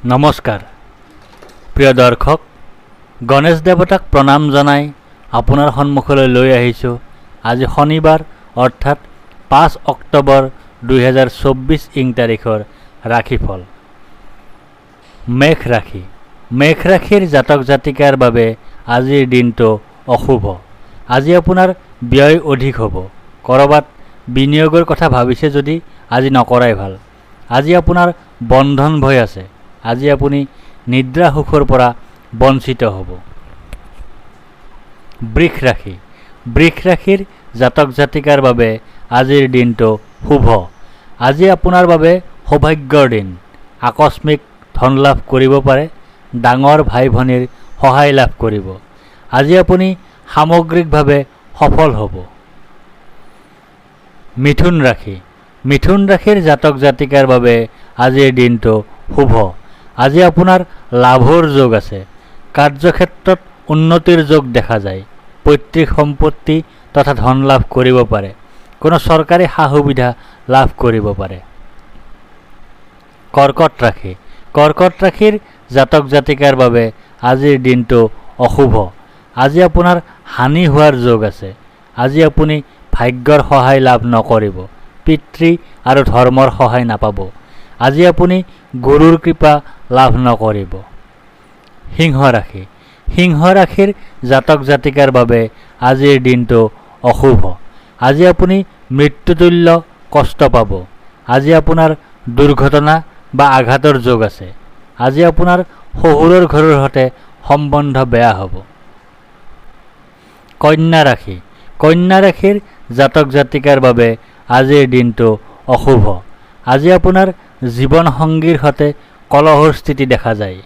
নমস্কাৰ প্ৰিয় দৰ্শক, গণেশ দেৱতাক প্ৰণাম জনাই আপোনাৰ সন্মুখলৈ লৈ আহিছোঁ আজি শনিবাৰ অৰ্থাৎ 5 অক্টোবৰ 2024 ইং তাৰিখৰ ৰাশিফল। মেঘ ৰাশি। মেঘ ৰাশিৰ জাতক জাতিকাৰ বাবে আজিৰ দিনটো অশুভ। আজি আপোনাৰ ব্যয় অধিক হ'ব। ক'ৰবাত বিনিয়োগৰ কথা ভাবিছে যদি আজি নকৰাই ভাল। আজি আপোনাৰ বন্ধন ভয় আছে। আজি আপুনি নিদ্ৰা সুখৰ পৰা বঞ্চিত হ'ব। বৃষ ৰাশি। বৃষ ৰাশিৰ জাতক জাতিকাৰ বাবে আজিৰ দিনটো শুভ। আজি আপোনাৰ বাবে সৌভাগ্যৰ দিন। আকস্মিক ধন লাভ কৰিব পাৰে। ডাঙৰ ভাই ভনীৰ সহায় লাভ কৰিব। আজি আপুনি সামগ্ৰিকভাৱে সফল হ'ব। মিথুন ৰাশি। মিথুন ৰাশিৰ জাতক জাতিকাৰ বাবে আজিৰ দিনটো শুভ। আজি আপোনাৰ লাভৰ যোগ আছে। কাৰ্যক্ষেত্ৰত উন্নতিৰ যোগ দেখা যায়। পৈতৃক সম্পত্তি তথা ধন লাভ কৰিব পাৰে। কোনো চৰকাৰী সা সুবিধা লাভ কৰিব পাৰে। কৰ্কট ৰাশি। কৰ্কট ৰাশিৰ জাতক জাতিকাৰ বাবে আজিৰ দিনটো অশুভ। আজি আপোনাৰ হানি হোৱাৰ যোগ আছে। আজি আপুনি ভাগ্যৰ সহায় লাভ নকৰিব। পিতৃ আৰু ধৰ্মৰ সহায় নাপাব। আজি আপুনি গুৰুৰ কৃপা লাভ নকৰিব। সিংহ ৰাশি। সিংহ ৰাশিৰ জাতক জাতিকাৰ বাবে আজিৰ দিনটো অশুভ। আজি আপুনি মৃত্যুতুল্য কষ্ট পাব। আজি আপোনাৰ দুৰ্ঘটনা বা আঘাতৰ যোগ আছে। আজি আপোনাৰ শহুৰৰ ঘৰৰ সৈতে সম্বন্ধ বেয়া হ'ব। কন্যা ৰাশি। কন্যা ৰাশিৰ জাতক জাতিকাৰ বাবে আজিৰ দিনটো অশুভ। আজি আপোনাৰ জীৱন সংগীৰ সৈতে কলহৰ স্থিতি দেখা যায়।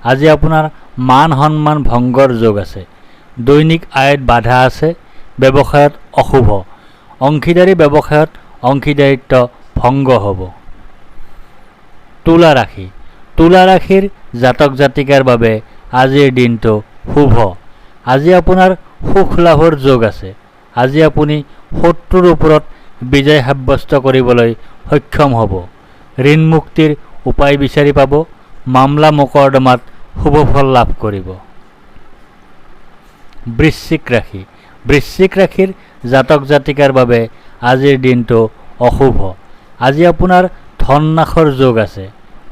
আজি আপোনাৰ মান সন্মান ভংগৰ যোগ আছে। দৈনিক আয়ত বাধা আছে। ব্যৱসায়ত অশুভ। অংশীদাৰী ব্যৱসায়ত অংশীদাৰিত্ব ভংগ হ'ব। তুলা ৰাশি। তুলা ৰাশিৰ জাতক জাতিকাৰ বাবে আজিৰ দিনটো শুভ। আজি আপোনাৰ সুখ লাভৰ যোগ আছে। আজি আপুনি শত্ৰুৰ ওপৰত বিজয় সাব্যস্ত কৰিবলৈ সক্ষম হ'ব। ঋণ মুক্তিৰ উপায় বিচাৰি পাব। মামলা মোকৰ্দমাত শুভ ফল লাভ কৰিব। বৃশ্চিক ৰাশি। বৃশ্চিক ৰাশিৰ জাতক জাতিকাৰ বাবে আজিৰ দিনটো অশুভ। আজি আপোনাৰ ধন নাশৰ যোগ আছে।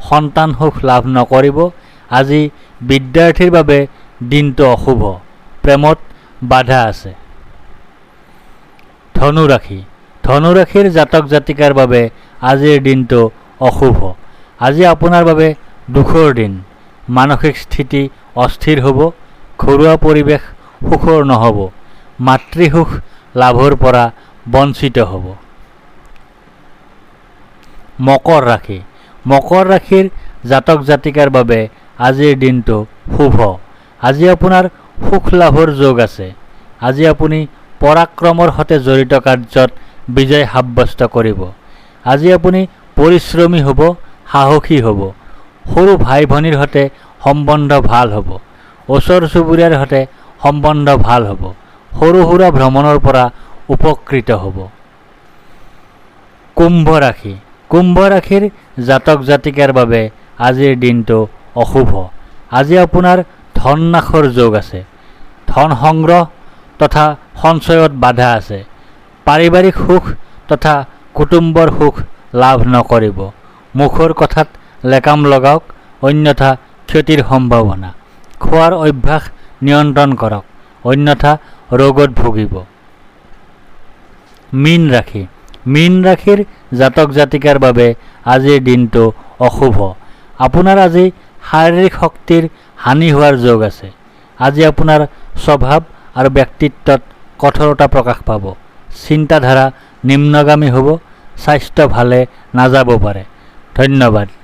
সন্তান সুখ লাভ নকৰিব। আজি বিদ্যাৰ্থীৰ বাবে দিনটো অশুভ। প্ৰেমত বাধা আছে। ধনু ৰাশি। ধনু ৰাশিৰ জাতক জাতিকাৰ বাবে আজিৰ দিনটো অশুভ। আজি আপোনাৰ বাবে দুখৰ দিন। মানসিক স্থিতি অস্থিৰ হ'ব। ঘৰুৱা পৰিৱেশ সুখৰ নহ'ব। মাতৃসুখ লাভৰ পৰা বঞ্চিত হ'ব। মকৰ ৰাশি। মকৰ ৰাশিৰ জাতক জাতিকাৰ বাবে আজিৰ দিনটো শুভ। আজি আপোনাৰ সুখ লাভৰ যোগ আছে। আজি আপুনি পৰাক্ৰমৰ সৈতে জড়িত কাৰ্যত বিজয় সাব্যস্ত কৰিব। আজি আপুনি পৰিশ্ৰমী হ'ব। সাহসী হ'ব। সৰু ভাই ভনীৰ সৈতে সম্বন্ধ ভাল হ'ব। ওচৰ চুবুৰীয়াৰ সৈতে সম্বন্ধ ভাল হ'ব। সৰু সুৰা ভ্ৰমণৰ পৰা উপকৃত হ'ব। কুম্ভ ৰাশি। কুম্ভ ৰাশিৰ জাতক জাতিকাৰ বাবে আজিৰ দিনটো অশুভ। আজি আপোনাৰ ধন নাশৰ যোগ আছে। ধন সংগ্ৰহ তথা সঞ্চয়ত বাধা আছে। পাৰিবাৰিক সুখ তথা কুটুম্বৰ সুখ লাভ নকৰিব। মুখৰ কথাত লেকাম লগাওক, অন্যথা ক্ষতিৰ সম্ভাৱনা। খোৱাৰ অভ্যাস নিয়ন্ত্ৰণ কৰক, অন্যথা ৰোগত ভুগিব। মীন ৰাশি। মীন ৰাশিৰ জাতক জাতিকাৰ বাবে আজিৰ দিনটো অশুভ। আপোনাৰ আজি শাৰীৰিক শক্তিৰ হানি হোৱাৰ যোগ আছে। আজি আপোনাৰ স্বভাৱ আৰু ব্যক্তিত্বত কঠোৰতা প্ৰকাশ পাব। চিন্তাধাৰা নিম্নগামী হ'ব। স্বাস্থ্য ভালে নাযাব পাৰে। ধন্যবাদ।